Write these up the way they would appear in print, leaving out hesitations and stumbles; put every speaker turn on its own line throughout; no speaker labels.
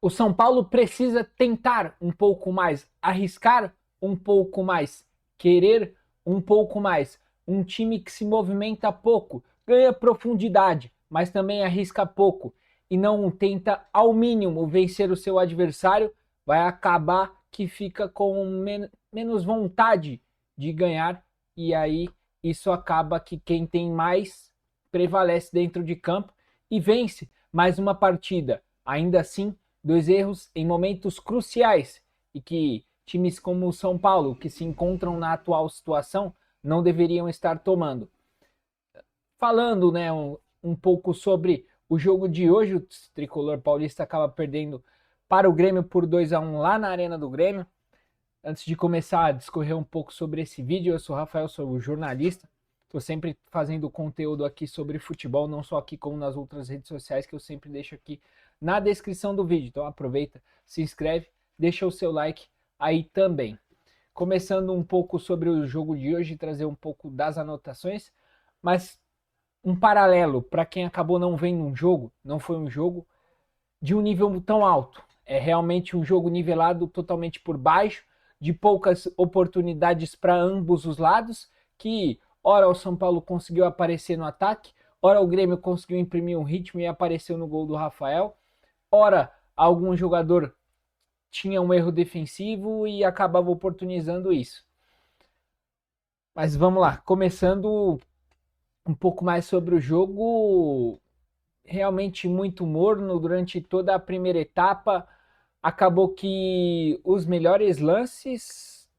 O São Paulo precisa tentar um pouco mais, arriscar um pouco mais, querer um pouco mais. Um time que se movimenta pouco, ganha profundidade, mas também arrisca pouco e não tenta ao mínimo vencer o seu adversário, vai acabar que fica com menos vontade de ganhar e aí isso acaba que quem tem mais prevalece dentro de campo e vence mais uma partida. Ainda assim, dois erros em momentos cruciais e que times como o São Paulo, que se encontram na atual situação, não deveriam estar tomando. Falando, né, um pouco sobre o jogo de hoje, o tricolor paulista acaba perdendo para o Grêmio por 2-1 lá na Arena do Grêmio. Antes de começar a discorrer um pouco sobre esse vídeo, eu sou o Rafael, sou o jornalista. Estou sempre fazendo conteúdo aqui sobre futebol, não só aqui como nas outras redes sociais que eu sempre deixo aqui na descrição do vídeo. Então aproveita, se inscreve, deixa o seu like aí também. Começando um pouco sobre o jogo de hoje, trazer um pouco das anotações, mas um paralelo para quem acabou não vendo um jogo, não foi um jogo de um nível tão alto. É realmente um jogo nivelado totalmente por baixo, de poucas oportunidades para ambos os lados, que ora o São Paulo conseguiu aparecer no ataque, ora o Grêmio conseguiu imprimir um ritmo e apareceu no gol do Rafael, ora algum jogador tinha um erro defensivo e acabava oportunizando isso. Mas vamos lá, começando um pouco mais sobre o jogo, realmente muito morno durante toda a primeira etapa. Acabou que os melhores lances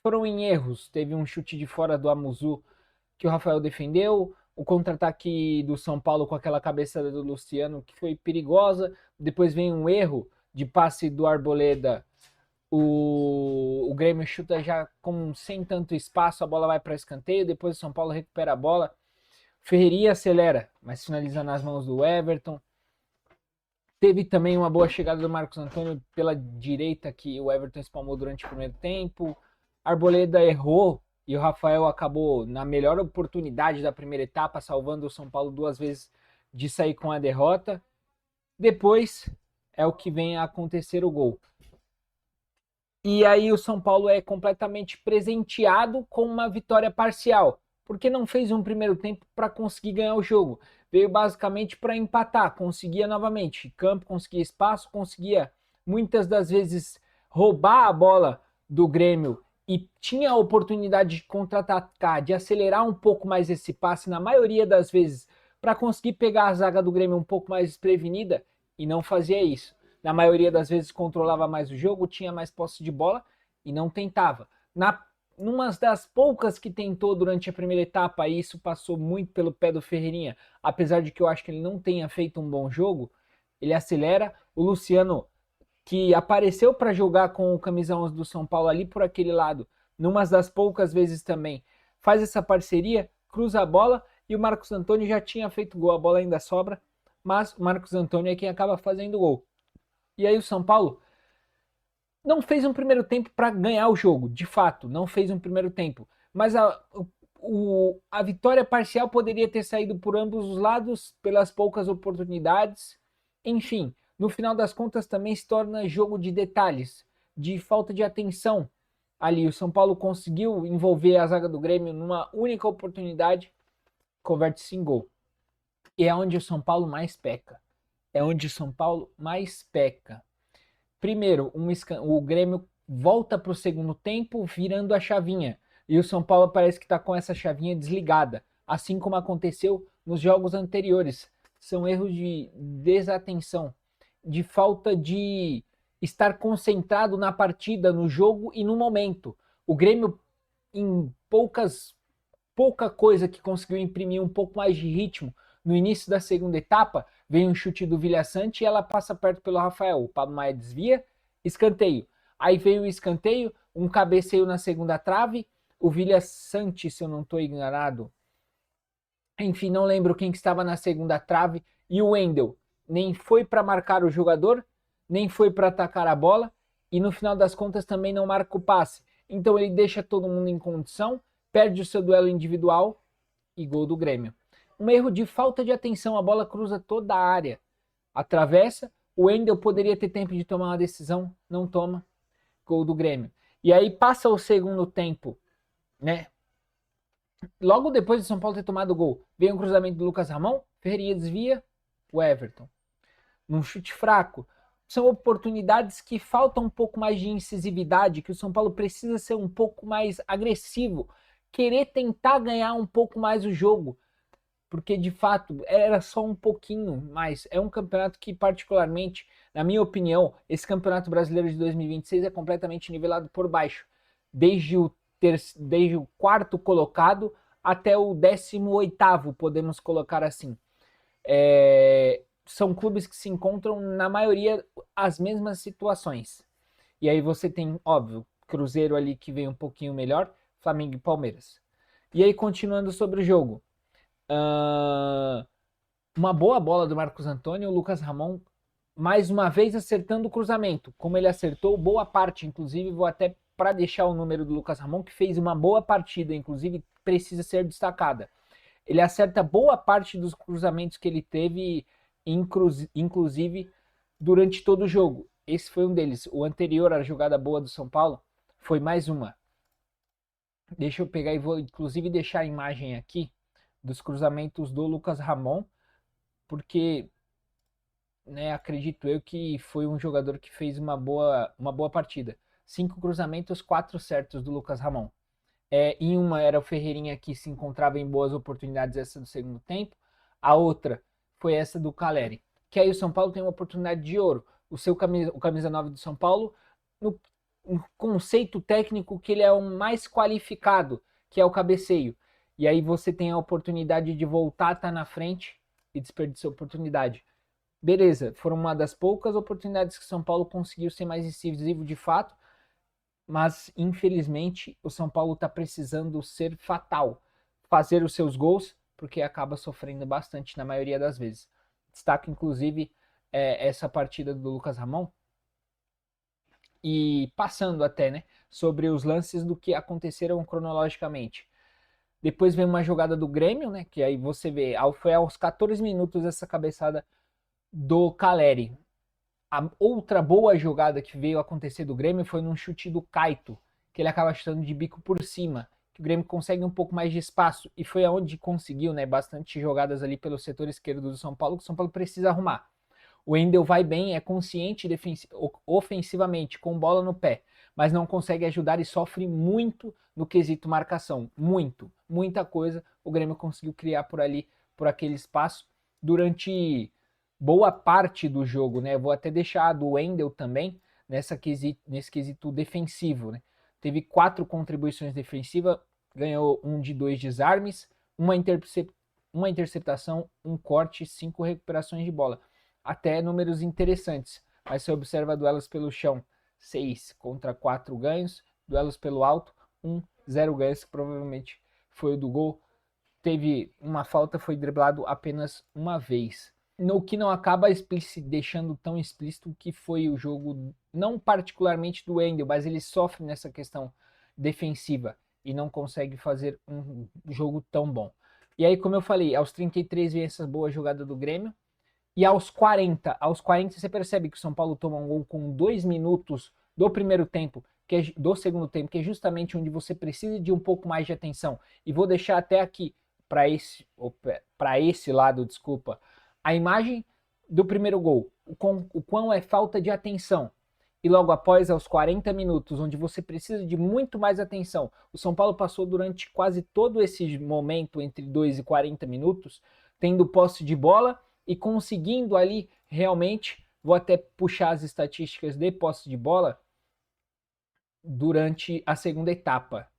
foram em erros. Teve um chute de fora do Amuzu que o Rafael defendeu, o contra-ataque do São Paulo com aquela cabeçada do Luciano que foi perigosa. Depois vem um erro de passe do Arboleda. O Grêmio chuta já sem tanto espaço, a bola vai para escanteio. Depois o São Paulo recupera a bola. Ferreirinha acelera, mas finaliza nas mãos do Everton. Teve também uma boa chegada do Marcos Antônio pela direita que o Everton espalmou durante o primeiro tempo. Arboleda errou e o Rafael acabou na melhor oportunidade da primeira etapa, salvando o São Paulo duas vezes de sair com a derrota. Depois é o que vem a acontecer o gol. E aí o São Paulo é completamente presenteado com uma vitória parcial, porque não fez um primeiro tempo para conseguir ganhar o jogo. Veio basicamente para empatar, conseguia novamente campo, conseguia espaço, conseguia muitas das vezes roubar a bola do Grêmio e tinha a oportunidade de contra-atacar, de acelerar um pouco mais esse passe, na maioria das vezes, para conseguir pegar a zaga do Grêmio um pouco mais desprevenida e não fazia isso. Na maioria das vezes controlava mais o jogo, tinha mais posse de bola e não tentava. Numa das poucas que tentou durante a primeira etapa, e isso passou muito pelo pé do Ferreirinha, apesar de que eu acho que ele não tenha feito um bom jogo, ele acelera. O Luciano, que apareceu para jogar com o camisa 11 do São Paulo ali por aquele lado, numas das poucas vezes também, faz essa parceria, cruza a bola e o Marcos Antônio já tinha feito gol, a bola ainda sobra, mas o Marcos Antônio é quem acaba fazendo gol. E aí o São Paulo não fez um primeiro tempo para ganhar o jogo, de fato, não fez um primeiro tempo. Mas a vitória parcial poderia ter saído por ambos os lados, pelas poucas oportunidades. Enfim, no final das contas também se torna jogo de detalhes, de falta de atenção. Ali o São Paulo conseguiu envolver a zaga do Grêmio numa única oportunidade, converte-se em gol. E é onde o São Paulo mais peca. É onde o São Paulo mais peca. Primeiro, o Grêmio volta para o segundo tempo virando a chavinha. E o São Paulo parece que está com essa chavinha desligada, assim como aconteceu nos jogos anteriores. São erros de desatenção, de falta de estar concentrado na partida, no jogo e no momento. O Grêmio, em pouca coisa que conseguiu imprimir um pouco mais de ritmo no início da segunda etapa, vem um chute do Vilhaçante e ela passa perto pelo Rafael. O Pablo Maia desvia, escanteio. Aí veio o escanteio, um cabeceio na segunda trave, o Vilhaçante, se eu não estou enganado, enfim, não lembro quem que estava na segunda trave, e o Wendel nem foi para marcar o jogador, nem foi para atacar a bola, e no final das contas também não marca o passe. Então ele deixa todo mundo em condição, perde o seu duelo individual e gol do Grêmio. Um erro de falta de atenção, a bola cruza toda a área, atravessa, O Wendel poderia ter tempo de tomar uma decisão, não toma. Gol do Grêmio. E aí passa o segundo tempo, né? Logo depois do São Paulo ter tomado o gol, vem o cruzamento do Lucas Ramon, Ferreirinha desvia, o Everton. Num chute fraco. São oportunidades que faltam um pouco mais de incisividade, que o São Paulo precisa ser um pouco mais agressivo, querer tentar ganhar um pouco mais o jogo, porque de fato era só um pouquinho mais. É um campeonato que, particularmente, na minha opinião, esse campeonato brasileiro de 2026 é completamente nivelado por baixo, desde o quarto colocado até o 18º, podemos colocar assim. São clubes que se encontram, na maioria, as mesmas situações. E aí você tem, óbvio, Cruzeiro ali que vem um pouquinho melhor, Flamengo e Palmeiras. E aí, continuando sobre o jogo. Uma boa bola do Marcos Antônio, o Lucas Ramon, mais uma vez acertando o cruzamento. Como ele acertou boa parte, inclusive, vou até para deixar o número do Lucas Ramon, que fez uma boa partida, inclusive precisa ser destacada. Ele acerta boa parte dos cruzamentos que ele teve, inclusive durante todo o jogo. Esse foi um deles. O anterior à jogada boa do São Paulo foi mais uma. Deixa eu pegar e vou inclusive deixar a imagem aqui dos cruzamentos do Lucas Ramon, porque, né, acredito eu que foi um jogador que fez uma boa partida. 5 cruzamentos, 4 certos do Lucas Ramon. Em uma era o Ferreirinha que se encontrava em boas oportunidades, essa do segundo tempo. A outra foi essa do Caleri. Que aí o São Paulo tem uma oportunidade de ouro. O camisa 9 do São Paulo, no conceito técnico que ele é o mais qualificado, que é o cabeceio. E aí você tem a oportunidade de voltar, tá na frente e desperdiçar a oportunidade. Beleza, foram uma das poucas oportunidades que o São Paulo conseguiu ser mais incisivo de fato, mas infelizmente o São Paulo está precisando ser fatal, fazer os seus gols, porque acaba sofrendo bastante na maioria das vezes. Destaco inclusive essa partida do Lucas Ramon, e passando até, né, sobre os lances do que aconteceram cronologicamente. Depois vem uma jogada do Grêmio, né, que aí você vê, foi aos 14 minutos essa cabeçada do Caleri. A outra boa jogada que veio acontecer do Grêmio foi num chute do Caito, que ele acaba chutando de bico por cima, que o Grêmio consegue um pouco mais de espaço, e foi aonde conseguiu, né, bastante jogadas ali pelo setor esquerdo do São Paulo, que o São Paulo precisa arrumar. O Wendel vai bem, é consciente ofensivamente, com bola no pé, mas não consegue ajudar e sofre muito no quesito marcação. Muita coisa o Grêmio conseguiu criar por ali, por aquele espaço, durante boa parte do jogo, né? Vou até deixar a do Wendel também nesse quesito defensivo, né? Teve 4 contribuições defensivas, ganhou 1 de 2 desarmes, uma interceptação, um corte, 5 recuperações de bola. Até números interessantes, mas você observa duelos pelo chão, 6 contra 4 ganhos, duelos pelo alto, 0 ganhos, que provavelmente foi o do gol. Teve uma falta, foi driblado apenas uma vez. No que não acaba deixando tão explícito que foi o jogo, não particularmente do Wendel, mas ele sofre nessa questão defensiva e não consegue fazer um jogo tão bom. E aí, como eu falei, aos 33 vem essa boa jogada do Grêmio, e aos 40 você percebe que o São Paulo toma um gol com 2 minutos do primeiro tempo, do segundo tempo, que é justamente onde você precisa de um pouco mais de atenção. E vou deixar até aqui, para esse lado, desculpa, a imagem do primeiro gol, o quão é falta de atenção. E logo após, aos 40 minutos, onde você precisa de muito mais atenção, o São Paulo passou durante quase todo esse momento, entre 2 e 40 minutos, tendo posse de bola e conseguindo ali realmente, vou até puxar as estatísticas de posse de bola durante a segunda etapa,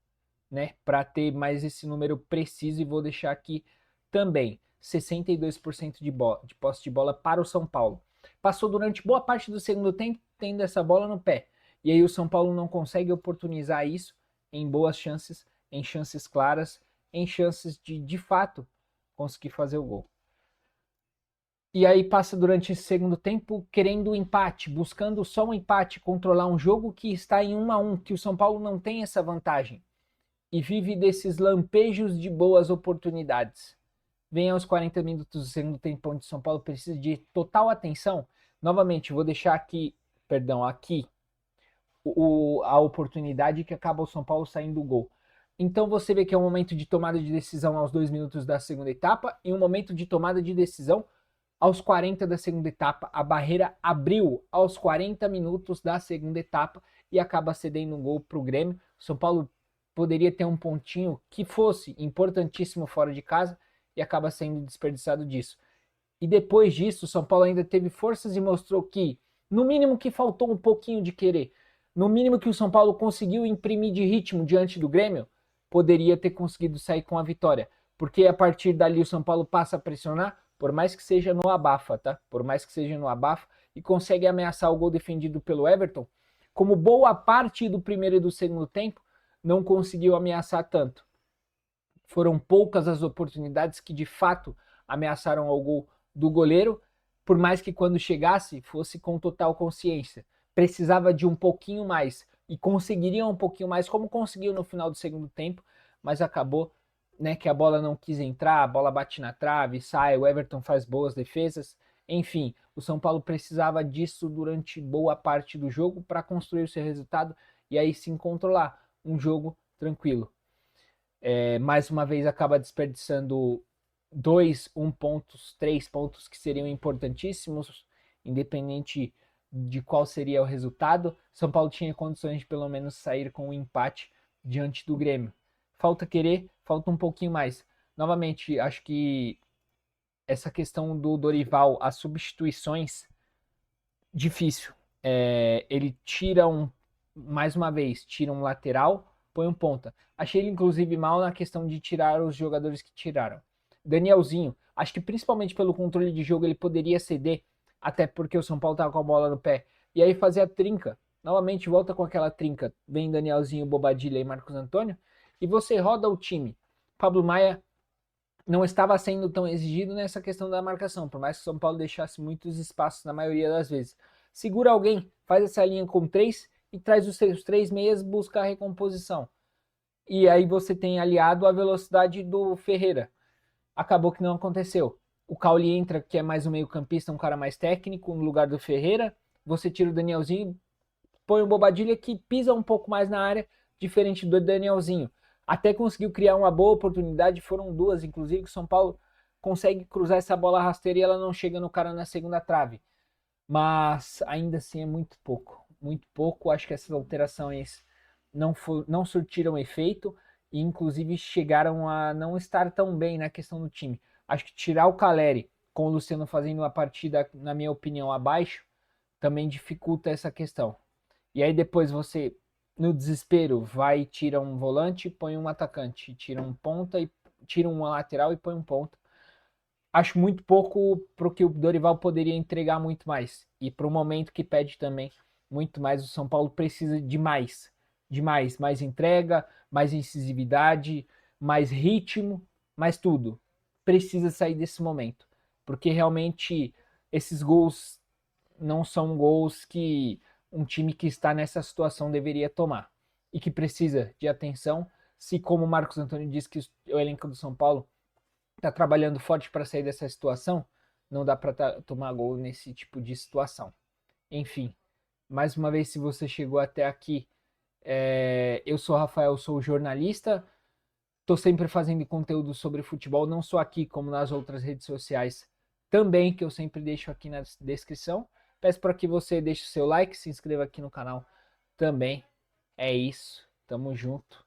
né, para ter mais esse número preciso, e vou deixar aqui também 62% de posse de bola para o São Paulo. Passou durante boa parte do segundo tempo tendo essa bola no pé, e aí o São Paulo não consegue oportunizar isso em boas chances, em chances claras, em chances de fato conseguir fazer o gol. E aí passa durante esse segundo tempo querendo o empate, buscando só um empate, controlar um jogo que está em 1-1, que o São Paulo não tem essa vantagem. E vive desses lampejos de boas oportunidades. Vem aos 40 minutos do segundo tempo, onde o São Paulo precisa de total atenção, Novamente, vou deixar aqui, perdão, aqui a oportunidade que acaba o São Paulo saindo do gol. Então você vê que é um momento de tomada de decisão aos 2 minutos da segunda etapa e um momento de tomada de decisão aos 40 da segunda etapa. A barreira abriu aos 40 minutos da segunda etapa e acaba cedendo um gol para o Grêmio. O São Paulo poderia ter um pontinho que fosse importantíssimo fora de casa e acaba sendo desperdiçado disso. E depois disso, o São Paulo ainda teve forças e mostrou que, no mínimo que faltou um pouquinho de querer, no mínimo que o São Paulo conseguiu imprimir de ritmo diante do Grêmio, poderia ter conseguido sair com a vitória. Porque a partir dali o São Paulo passa a pressionar, por mais que seja no abafa, tá? Por mais que seja no abafa, e consegue ameaçar o gol defendido pelo Everton, como boa parte do primeiro e do segundo tempo, não conseguiu ameaçar tanto. Foram poucas as oportunidades que de fato ameaçaram ao gol do goleiro, por mais que quando chegasse fosse com total consciência. Precisava de um pouquinho mais e conseguiria um pouquinho mais, como conseguiu no final do segundo tempo, mas acabou, né, que a bola não quis entrar, a bola bate na trave, sai, o Everton faz boas defesas. Enfim, o São Paulo precisava disso durante boa parte do jogo para construir o seu resultado e aí sim controlar um jogo tranquilo. Mais uma vez acaba desperdiçando 1 pontos, 3 pontos que seriam importantíssimos, independente de qual seria o resultado. São Paulo tinha condições de pelo menos sair com um empate diante do Grêmio. Falta querer, falta um pouquinho mais. Novamente, acho que essa questão do Dorival, as substituições, difícil. Ele tira mais uma vez, tira um lateral, põe um ponta. Achei ele inclusive mal na questão de tirar os jogadores que tiraram. Danielzinho, acho que principalmente pelo controle de jogo ele poderia ceder, até porque o São Paulo tava com a bola no pé. E aí fazer a trinca. Novamente volta com aquela trinca. Vem Danielzinho, Bobadilha e Marcos Antônio. E você roda o time. Pablo Maia não estava sendo tão exigido nessa questão da marcação, por mais que o São Paulo deixasse muitos espaços na maioria das vezes. Segura alguém, faz essa linha com 3 e traz os seus 3 meias, busca a recomposição. E aí você tem aliado a velocidade do Ferreira. Acabou que não aconteceu. O Cauli entra, que é mais um meio campista, um cara mais técnico, no lugar do Ferreira. Você tira o Danielzinho, põe o Bobadilha que pisa um pouco mais na área, diferente do Danielzinho. Até conseguiu criar uma boa oportunidade, foram 2, inclusive, que o São Paulo consegue cruzar essa bola rasteira e ela não chega no cara na segunda trave. Mas ainda assim é muito pouco. Muito pouco. Acho que essas alterações não surtiram efeito e inclusive chegaram a não estar tão bem na questão do time. Acho que tirar o Caleri com o Luciano fazendo uma partida, na minha opinião, abaixo, também dificulta essa questão. E aí depois você, no desespero, vai e tira um volante, põe um atacante, tira um ponta e tira uma lateral e põe um ponta. Acho muito pouco para o que o Dorival poderia entregar muito mais. E para o momento que pede também muito mais, o São Paulo precisa de mais. De mais. Mais entrega, mais incisividade, mais ritmo, mais tudo. Precisa sair desse momento. Porque realmente esses gols não são gols que um time que está nessa situação deveria tomar. E que precisa de atenção. Se, como o Marcos Antônio disse, que o elenco do São Paulo tá trabalhando forte para sair dessa situação, não dá para tomar gol nesse tipo de situação. Enfim, mais uma vez, se você chegou até aqui, eu sou o Rafael, sou jornalista, estou sempre fazendo conteúdo sobre futebol, não só aqui, como nas outras redes sociais também, que eu sempre deixo aqui na descrição. Peço para que você deixe o seu like, se inscreva aqui no canal também. É isso, tamo junto.